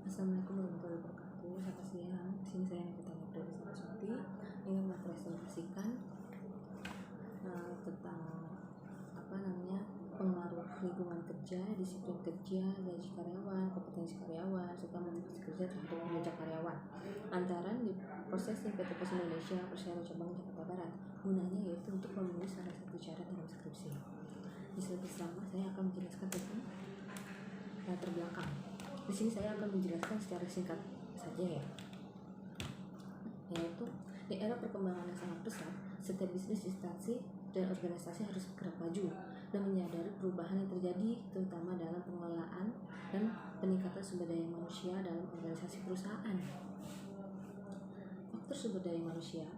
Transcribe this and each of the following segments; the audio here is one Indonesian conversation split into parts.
Assalamualaikum warahmatullahi wabarakatuh. Selamat siang. Di sini saya Nikita Nurul Saraswati ingin mempresentasikan tentang pengaruh lingkungan kerja, disiplin kerja, gaji karyawan, kompetensi karyawan, serta motivasi kerja terhadap kinerja karyawan. Antara di prosesing PT Pos Indonesia Persero Cabang Jakarta Barat. Gunanya yaitu untuk memenuhi salah satu syarat dalam skripsi. Di slide pertama saya akan menjelaskan tentang latar belakang. Di sini saya akan menjelaskan secara singkat saja ya. Yaitu di era perkembangan yang sangat pesat, setiap bisnis, instansi, dan organisasi harus bergerak maju dan menyadari perubahan yang terjadi terutama dalam pengelolaan dan peningkatan sumber daya manusia dalam organisasi perusahaan. Faktor sumber daya manusia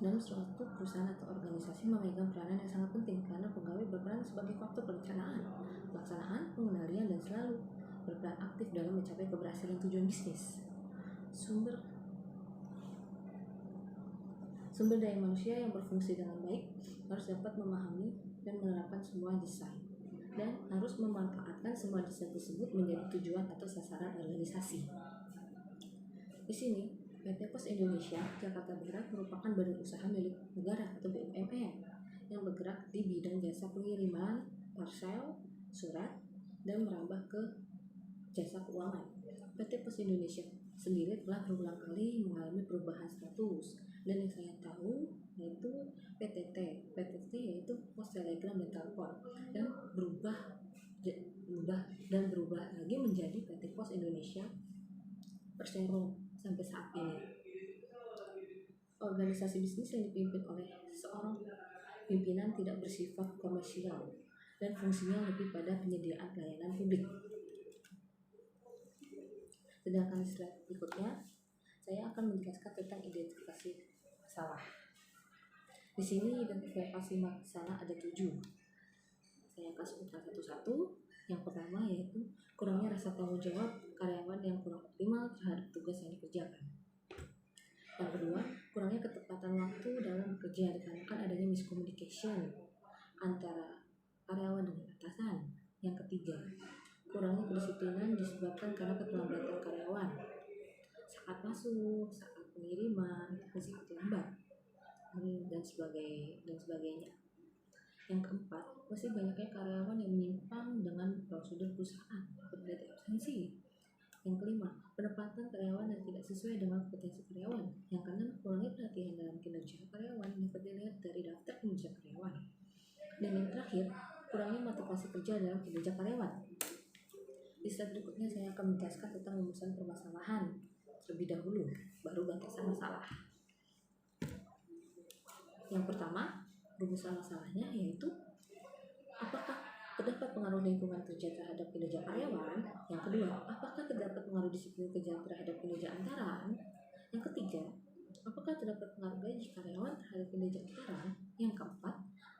dalam suatu perusahaan atau organisasi memegang peranan yang sangat penting karena pegawai berperan sebagai faktor perencanaan, pelaksanaan, pengendalian, dan selalu berperan aktif dalam mencapai keberhasilan tujuan bisnis. Sumber daya manusia yang berfungsi dengan baik harus dapat memahami dan menerapkan semua desain dan harus memanfaatkan semua desain tersebut menjadi tujuan atau sasaran organisasi. Di sini, PT Pos Indonesia Jakarta Barat merupakan badan usaha milik negara atau BUMN yang bergerak di bidang jasa pengiriman, parcel, surat, dan merambah ke jasa keuangan. PT Pos Indonesia sendiri telah berulang kali mengalami perubahan status, dan yang saya tahu yaitu PTT yaitu Pos Telegram dan Telepon, dan berubah lagi menjadi PT Pos Indonesia Persero sampai saat ini. Organisasi bisnis yang dipimpin oleh seorang pimpinan tidak bersifat komersial dan fungsinya lebih pada penyediaan pelayanan publik. Sedangkan slide berikutnya saya akan menjelaskan tentang identifikasi masalah. Di sini identifikasi masalah ada 7. Saya akan sebutkan satu-satu. Yang pertama yaitu kurangnya rasa tanggung jawab karyawan yang kurang optimal terhadap tugas yang dikerjakan. Yang kedua, kurangnya ketepatan waktu dalam bekerja dikarenakan adanya miscommunication antara karyawan dengan atasan. Yang ketiga, kurangnya kedisiplinan disebabkan karena keterlambatan karyawan saat masuk, saat pengiriman, masih terlambat, dan sebagainya. Yang keempat, masih banyaknya karyawan yang menyimpang dengan prosedur perusahaan seperti absensi. Yang kelima, penempatan karyawan yang tidak sesuai dengan kompetensi karyawan. Yang keenam, kurangnya perhatian dalam kinerja karyawan dapat dilihat dari daftar kinerja karyawan. Dan yang terakhir, kurangnya motivasi kerja dalam kinerja karyawan. Di slide berikutnya saya akan menjelaskan tentang rumusan permasalahan terlebih dahulu, baru batasan masalah. Yang pertama, rumusan masalahnya yaitu apakah terdapat pengaruh lingkungan kerja terhadap kinerja karyawan. Yang kedua, apakah terdapat pengaruh disiplin kerja terhadap kinerja antaran. Yang ketiga, apakah terdapat pengaruh gaji karyawan terhadap kinerja antaran. Yang keempat,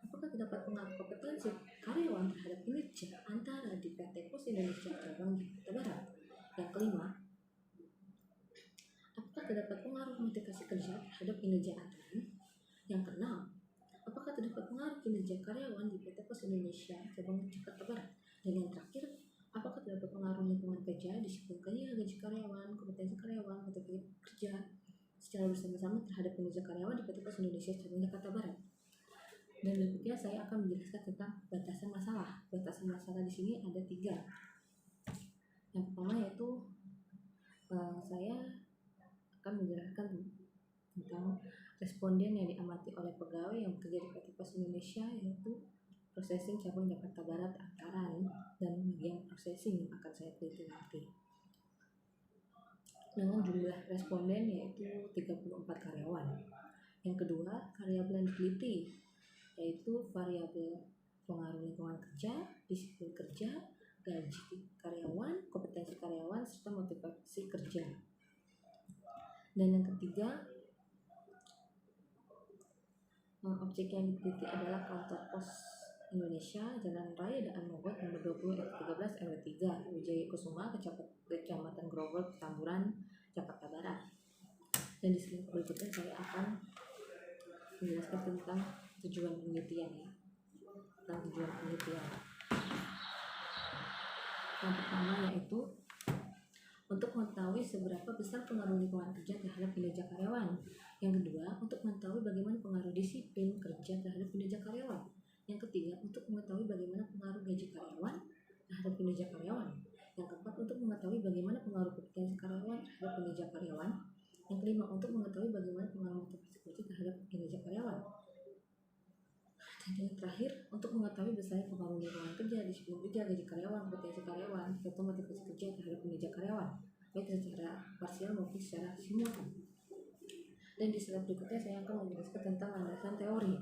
apakah terdapat pengaruh kompetensi karyawan terhadap kinerja antara di PT Pos Indonesia Cabang Jakarta Barat. Yang kelima, apakah terdapat pengaruh motivasi kerja terhadap kinerja antaran. Yang keenam, apakah terdapat pengaruh kinerja karyawan di PT Pos Indonesia Cabang Jakarta Barat. Dan yang terakhir, apakah terdapat pengaruh lingkungan kerja, disiplin kerja, gaji karyawan, kompetensi karyawan, motivasi kerja secara bersama-sama terhadap kinerja karyawan di PT Pos Indonesia Cabang Jakarta Barat. Dan berikutnya saya akan menjelaskan tentang batasan masalah. Batasan masalah di sini ada 3. Yang pertama yaitu saya akan menjelaskan tentang responden yang diamati oleh pegawai yang bekerja di PT Pos Indonesia, yaitu processing cabang Jakarta Barat antaran dan bagian processing yang akan saya teliti nanti. Dengan jumlah responden yaitu 34 karyawan. Yang kedua, variabel yang diteliti yaitu variabel pengaruh lingkungan kerja, disiplin kerja, gaji karyawan, kompetensi karyawan, serta motivasi kerja. Dan yang ketiga, objek yang diteliti adalah kantor Pos Indonesia, Jalan Raya Daan Mogot nomor 20 13 RW 3 Wijaya Kusuma, Kecamatan Grogol, Petamburan, Jakarta Barat. Dan di slide berikutnya saya akan menjelaskan tentang tujuan penelitian ya. Yang pertama yaitu untuk mengetahui seberapa besar pengaruh lingkungan kerja terhadap kinerja karyawan. Yang kedua, untuk mengetahui bagaimana pengaruh disiplin kerja terhadap kinerja karyawan. Yang ketiga, untuk mengetahui bagaimana pengaruh gaji karyawan terhadap kinerja karyawan. Yang keempat, untuk mengetahui bagaimana pengaruh kompetensi karyawan terhadap kinerja karyawan. Yang kelima, untuk mengetahui bagaimana pengaruh motivasi kerja terhadap kinerja karyawan. Dan yang terakhir, untuk mengetahui besarnya pengaruh lingkungan kerja, disiplin kerja, gaji karyawan, kompetensi karyawan, serta motivasi kerja terhadap kinerja karyawan, baik secara parsial maupun secara simultan. Dan di slide berikutnya saya akan menjelaskan tentang landasan teori.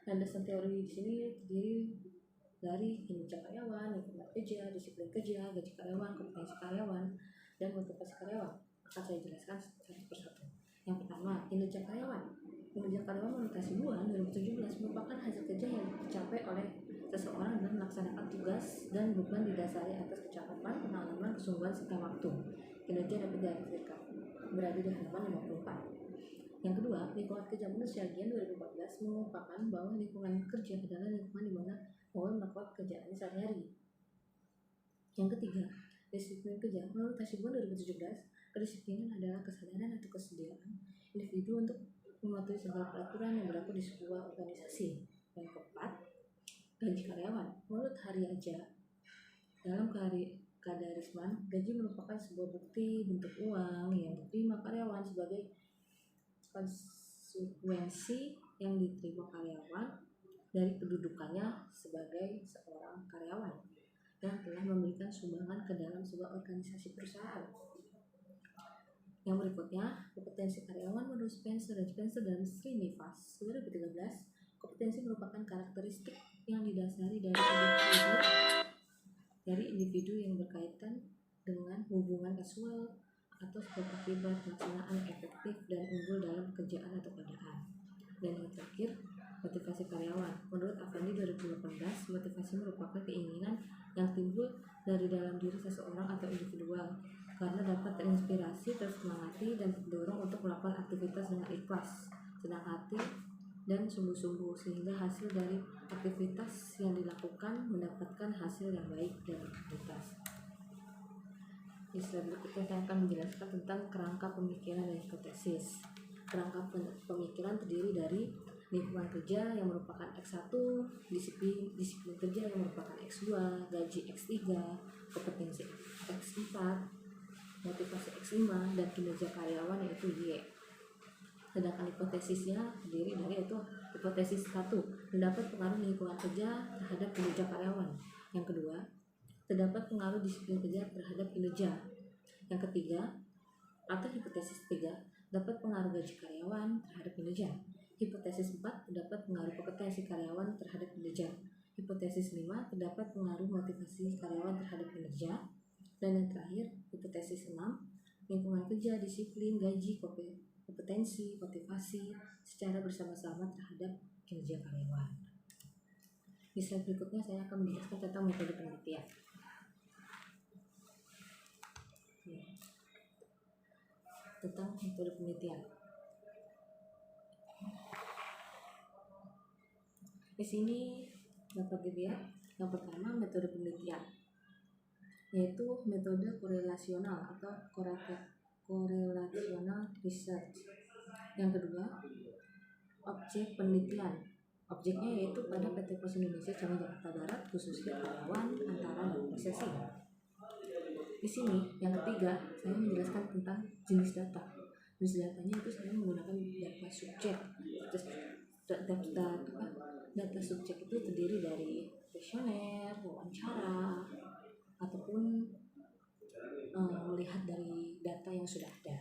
Landasan teori di sini terdiri dari kinerja karyawan, lingkungan kerja, disiplin kerja, gaji karyawan, kompetensi karyawan, dan motivasi karyawan. Akan saya jelaskan satu persatu. Yang pertama, kinerja karyawan. Kinerja karyawan menurut Hasibuan 2017 merupakan hasil kerja yang dicapai oleh seseorang dalam melaksanakan tugas dan beban didasari atas kecakapan, pengalaman, kesungguhan, serta waktu. Kinerja dapat diartikan berada di halaman 54. Yang kedua, lingkungan kerja menurut Syagian 2014 mengungkapkan bahwa lingkungan kerja adalah lingkungan di mana orang melakukan pekerjaannya sehari-hari. Yang ketiga, disiplin kerja menurut Hasibuan 2017, kedisiplinan adalah kesadaran atau kesediaan individu untuk mematuhi segala peraturan yang berlaku di sebuah organisasi. Yang keempat, gaji karyawan menurut Hari Aja dalam Kadarisman, gaji merupakan sebuah bukti bentuk uang yang diterima karyawan sebagai konsekuensi yang diterima karyawan dari kedudukannya sebagai seorang karyawan yang telah memberikan sumbangan ke dalam sebuah organisasi perusahaan. Yang berikutnya, kompetensi karyawan menurut Spencer dan Spencer dan Srinivas 2013, kompetensi merupakan karakteristik yang didasari dari individu yang berkaitan dengan hubungan kasual atau sebab akibat pelaksanaan efektif dan unggul dalam pekerjaan atau keadaan. Dan yang terakhir, motivasi karyawan. Menurut Avandi 2018, motivasi merupakan keinginan yang timbul dari dalam diri seseorang atau individual karena dapat terinspirasi, tersemangati, dan terdorong untuk melakukan aktivitas dengan ikhlas, senang hati, dan sungguh-sungguh sehingga hasil dari aktivitas yang dilakukan mendapatkan hasil yang baik dan berkualitas. Di slide berikutnya saya akan menjelaskan tentang kerangka pemikiran dan hipotesis. Kerangka pemikiran terdiri dari lingkungan kerja yang merupakan X1, disiplin kerja yang merupakan X2, gaji X3, kompetensi X4, motivasi X5, dan kinerja karyawan yaitu Y. Sedangkan hipotesisnya terdiri dari yaitu hipotesis 1, terdapat pengaruh lingkungan kerja terhadap kinerja karyawan. Yang kedua, terdapat pengaruh disiplin kerja terhadap kinerja. Yang ketiga, atau hipotesis 3, dapat pengaruh gaji karyawan terhadap kinerja. Hipotesis 4, terdapat pengaruh kompetensi karyawan terhadap kinerja. Hipotesis 5, terdapat pengaruh motivasi karyawan terhadap kinerja. Dan yang terakhir, hipotesis 6, lingkungan kerja, disiplin, gaji, kompetensi, motivasi secara bersama-sama terhadap kinerja karyawan. Di slide berikutnya saya akan menjelaskan tentang metode penelitian. Tentang metode penelitian. Di sini dapat dilihat yang pertama metode penelitian, yaitu metode korelasional atau korelasional research. Yang kedua, objek penelitian. Objeknya yaitu pada PT Pos Indonesia Cabang Jakarta Barat, khususnya karyawan, antara, dan prosesi. Di sini yang ketiga, saya menjelaskan tentang jenis data. Jenis datanya itu saya menggunakan data subjek. Data subjek itu terdiri dari kuesioner, wawancara, ataupun melihat dari data yang sudah ada.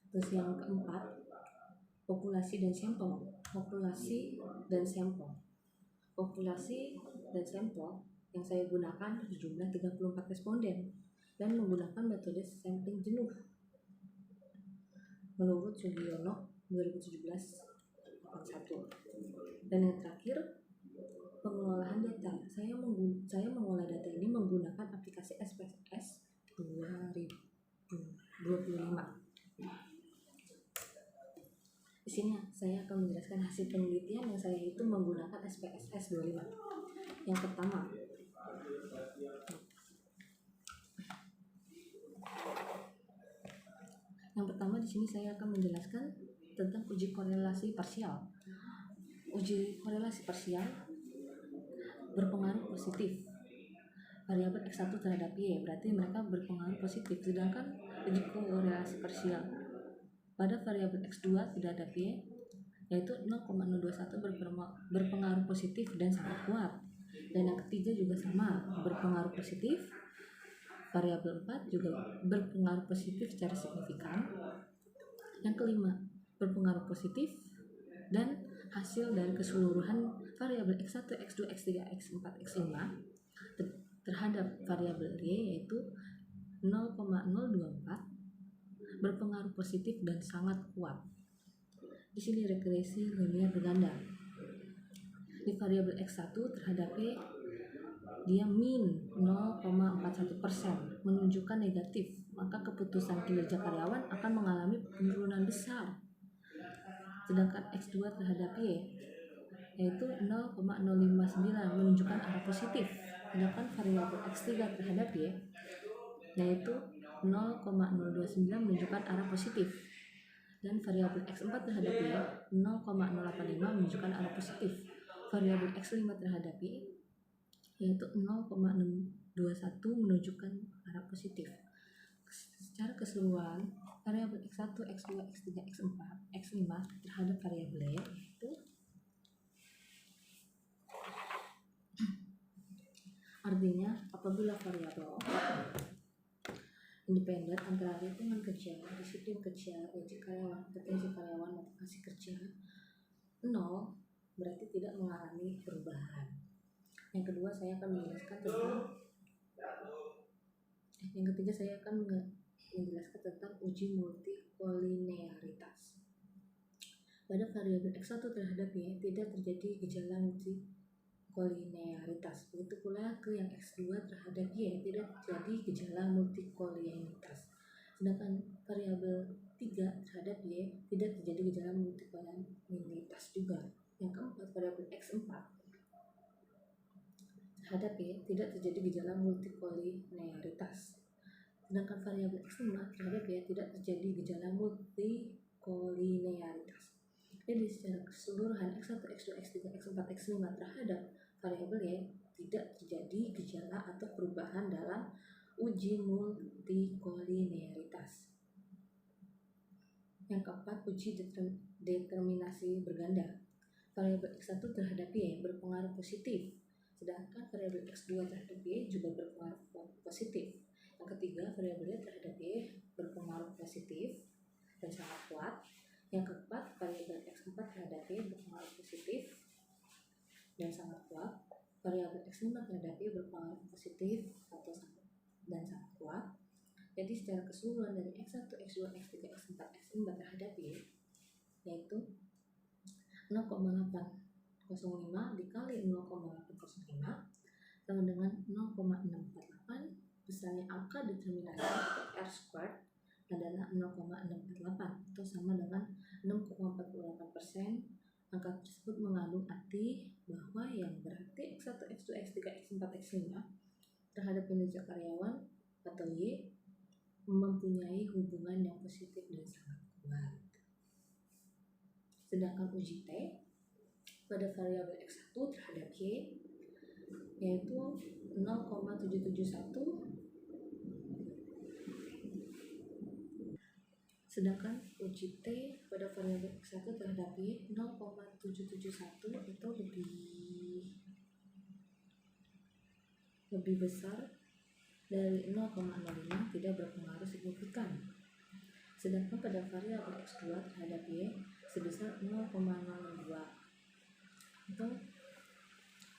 Terus yang keempat, populasi dan sampel. Populasi dan sampel yang saya gunakan berjumlah 34 responden dan menggunakan metode sampling jenuh menurut Sugiono 2017-81. Dan yang terakhir, pengolahan data. Saya mengolah data ini menggunakan aplikasi SPSS 2025. Di sini saya akan menjelaskan hasil penelitian yang saya itu menggunakan SPSS 25. Yang pertama, Yang pertama di sini saya akan menjelaskan tentang uji korelasi parsial. Uji korelasi parsial berpengaruh positif variabel X1 terhadap Y, berarti mereka berpengaruh positif. Sedangkan uji korelasi parsial pada variabel X2 terhadap Y yaitu 0,021 berpengaruh positif dan sangat kuat. Dan yang ketiga juga sama, berpengaruh positif. Variabel 4 juga berpengaruh positif secara signifikan. Yang kelima, berpengaruh positif dan hasil dari keseluruhan variabel X1, X2, X3, X4, X5 terhadap variabel Y yaitu 0,024 berpengaruh positif dan sangat kuat. Di sini regresi linear berganda. Di variabel X1 terhadap Y dia min 0,41% menunjukkan negatif, maka keputusan kinerja karyawan akan mengalami penurunan besar. Sedangkan X2 terhadap Y yaitu 0,059 menunjukkan arah positif. Sedangkan variabel X3 terhadap Y yaitu 0,029 menunjukkan arah positif. Dan variabel X4 terhadap Y 0,085 menunjukkan arah positif. Variabel X5 terhadap Y yaitu 0,621 menunjukkan arah positif. Secara keseluruhan, variabel X1, X2, X3, X4, X5 terhadap variabel Y yaitu artinya apabila variabel independen antara lingkungan kerja, disiplin kerja, gaji karyawan, potensi karyawan, motivasi kerja 0 berarti tidak mengalami perubahan. Yang kedua saya akan menjelaskan tentang uji multikolinearitas. Pada variabel X1 terhadap Y tidak terjadi gejala multikolinearitas. Begitu pula ke yang X2 terhadap Y tidak terjadi gejala multikolinearitas. Sedangkan variabel 3 terhadap Y tidak terjadi gejala multikolinearitas juga. Yang keempat, variabel X4 terhadap Y tidak terjadi gejala multikolinearitas. Sedangkan variabel X5 terhadap Y tidak terjadi gejala multikolinearitas. Jadi secara keseluruhan X1, X2, X3, X4, X5 terhadap variabel Y tidak terjadi gejala atau perubahan dalam uji multikolinearitas. Yang keempat, uji determinasi berganda. Variabel X1 terhadap Y berpengaruh positif, sedangkan variabel X2 terhadap Y juga berpengaruh positif. Yang ketiga, variabel Y terhadap Y berpengaruh positif dan sangat kuat. Yang keempat, variabel X4 terhadap Y berpengaruh positif dan sangat kuat. Variabel X5 terhadap Y berpengaruh positif dan sangat kuat. Jadi secara keseluruhan dari X1, X2, X3, X4, X5 terhadap Y yaitu 0,805 dikali 0,805 sama dengan 0,648. Besarnya angka determinasi R squared adalah 0,648 atau sama dengan 6,48%. Angka tersebut mengandung arti bahwa yang berarti X1, X2, X3, X4, X5 terhadap kinerja karyawan atau Y mempunyai hubungan yang positif dan sangat kuat. Sedangkan uji T pada variabel X1 terhadap Y yaitu 0,771, sedangkan uji T pada variabel X1 terhadap Y 0,771 itu lebih besar dari 0,05, tidak berpengaruh signifikan. Sedangkan pada variabel X2 terhadap Y sebesar 0,02 atau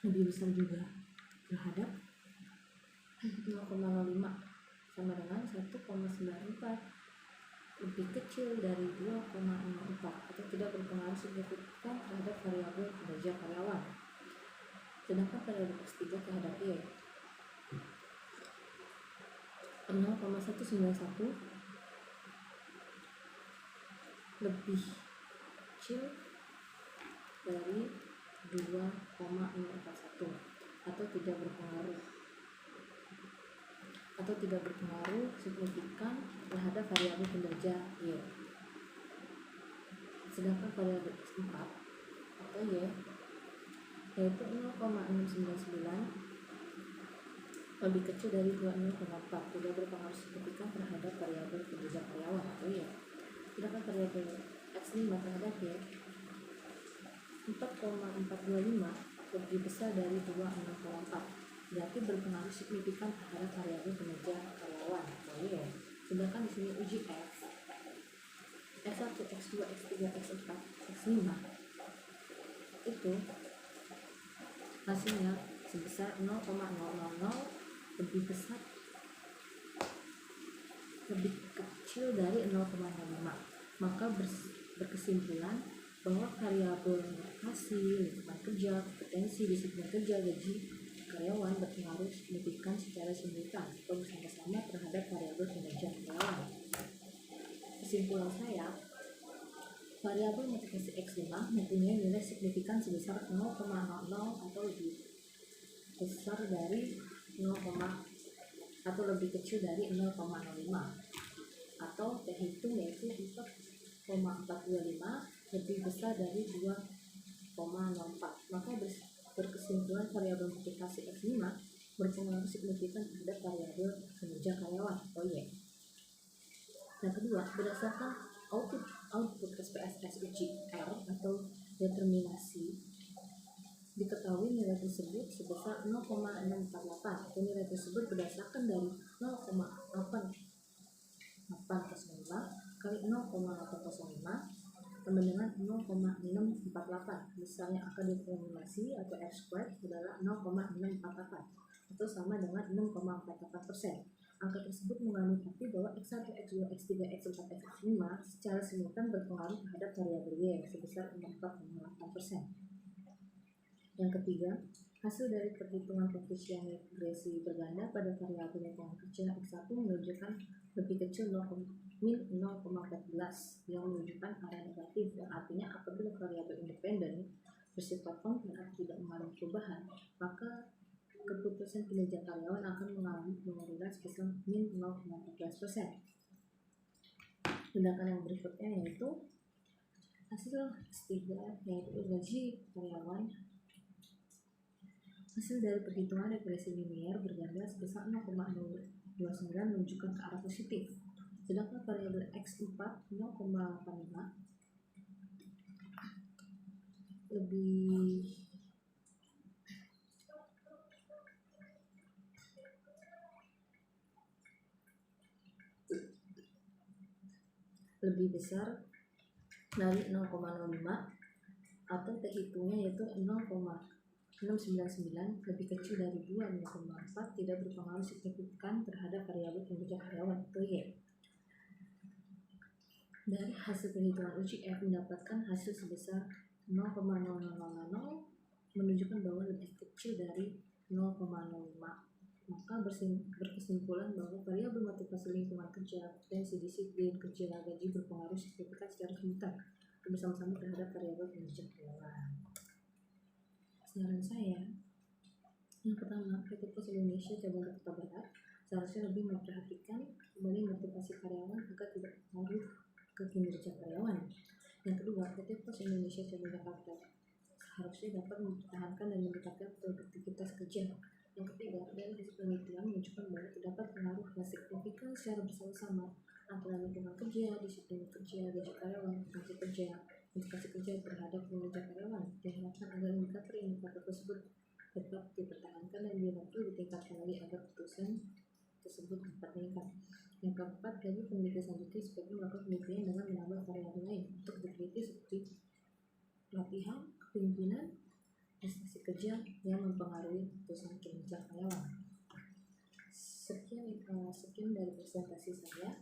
lebih besar juga terhadap 0,05 sama dengan 1,94, lebih kecil dari 2,04 atau tidak berpengaruh signifikan terhadap variabel kinerja karyawan. Sedangkan variabel X3 terhadap Y 0,191 lebih kecil dari 2,041 atau tidak berpengaruh. atau tidak berpengaruh signifikan terhadap variabel kinerja Y. Sedangkan variabel X4 atau Y yaitu 0,699 lebih kecil dari 20,4, tidak berpengaruh signifikan terhadap variabel kinerja karyawan atau Y. Sedangkan variabel X5 terhadap Y 4,425 lebih besar dari 26,4, berarti berpengaruh signifikan terhadap variabel kinerja karyawan atau Y. Sedangkan di sini uji X, X1, X2, X3, X4, X5 itu hasilnya sebesar 0,000 lebih kecil dari 0,05, maka berkesimpulan bahwa variabel motivasi, lingkungan kerja, kompetensi, disiplin kerja, gaji karyawan berpengaruh signifikan secara simultan atau bersama-sama terhadap variabel kinerja karyawan. Kesimpulan saya, variabel motivasi X5 mempunyai nilai signifikan sebesar 0,00 atau lebih besar dari 0, atau lebih kecil dari 0,05, atau terhitung yaitu 4,425 lebih besar dari 2,04. Maka berkesimpulan variabel motivasi X5 berpengaruh signifikan terhadap variabel kinerja karyawan atau Y. Yang kedua, berdasarkan output SPSS uji R atau determinasi, diketahui nilai tersebut sebesar 0,648, atau nilai tersebut berdasarkan dari 0,8805 kali 0,805 sama dengan 0,648. Misalnya angka determinasi atau R squared adalah 0,648 atau sama dengan 6,48%. Angka tersebut mengandung arti bahwa X1, X2, X3, X4, X5 secara simultan berpengaruh terhadap variabel Y sebesar 4,8%. Yang ketiga, hasil dari perhitungan koefisien regresi berganda pada variabel lingkungan kerja X1 menunjukkan lebih kecil min 0,14 yang menunjukkan arah negatif, yang artinya apabila variabel independen bersifat konstan atau tidak mengalami perubahan, maka keputusan kinerja karyawan akan mengalami penurunan sebesar min 0,14%. Sedangkan yang berikutnya yaitu hasil S3 yaitu gaji karyawan. Hasil dari perhitungan regresi linier berganda sebesar 0,029 menunjukkan ke arah positif. Sedangkan variabel X4 0,85 lebih besar dari 0,05 atau terhitungnya yaitu 0,699 lebih kecil dari 2,4, tidak berpengaruh signifikan terhadap variabel kinerja karyawan atau Y. Dari hasil perhitungan uji F mendapatkan hasil sebesar 0,0000 menunjukkan bahwa lebih kecil dari 0,05, maka berkesimpulan bahwa variabel motivasi lingkungan kerja, kompetensi, disiplin kerja, gaji berpengaruh signifikan secara simultan bersama-sama terhadap variabel kinerja karyawan. Saran saya, yang pertama, PT Pos Indonesia cabang Jakarta Barat seharusnya lebih memperhatikan kembali motivasi karyawan agar tidak berpengaruh ke kinerja karyawan. Yang kedua, PT Pos Indonesia cabang Jakarta seharusnya dapat mempertahankan dan meningkatkan produktivitas kerja. Yang ketiga, dari hasil penelitian menunjukkan bahwa terdapat pengaruh yang signifikan secara bersama-sama antara lingkungan kerja, disiplin kerja, gaji karyawan, indikasi kerja terhadap kinerja karyawan. Diharapkan agar indikator tersebut dapat dipertahankan dan ditingkatkan lagi agar keputusan tersebut dapat meningkat. Yang keempat, bagi peneliti selanjutnya sebaiknya melakukan penelitian dengan menambah variabel lain untuk diteliti seperti pelatihan, kepemimpinan, prestasi kerja yang mempengaruhi keputusan kinerja karyawan. Sekian dari presentasi saya.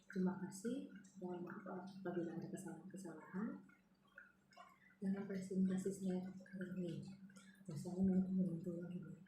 Terima kasih. Mohon maaf apabila ada kesalahan dalam presentasi saya kali ini. Wassalamualaikum warahmatullahi wabarakatuh.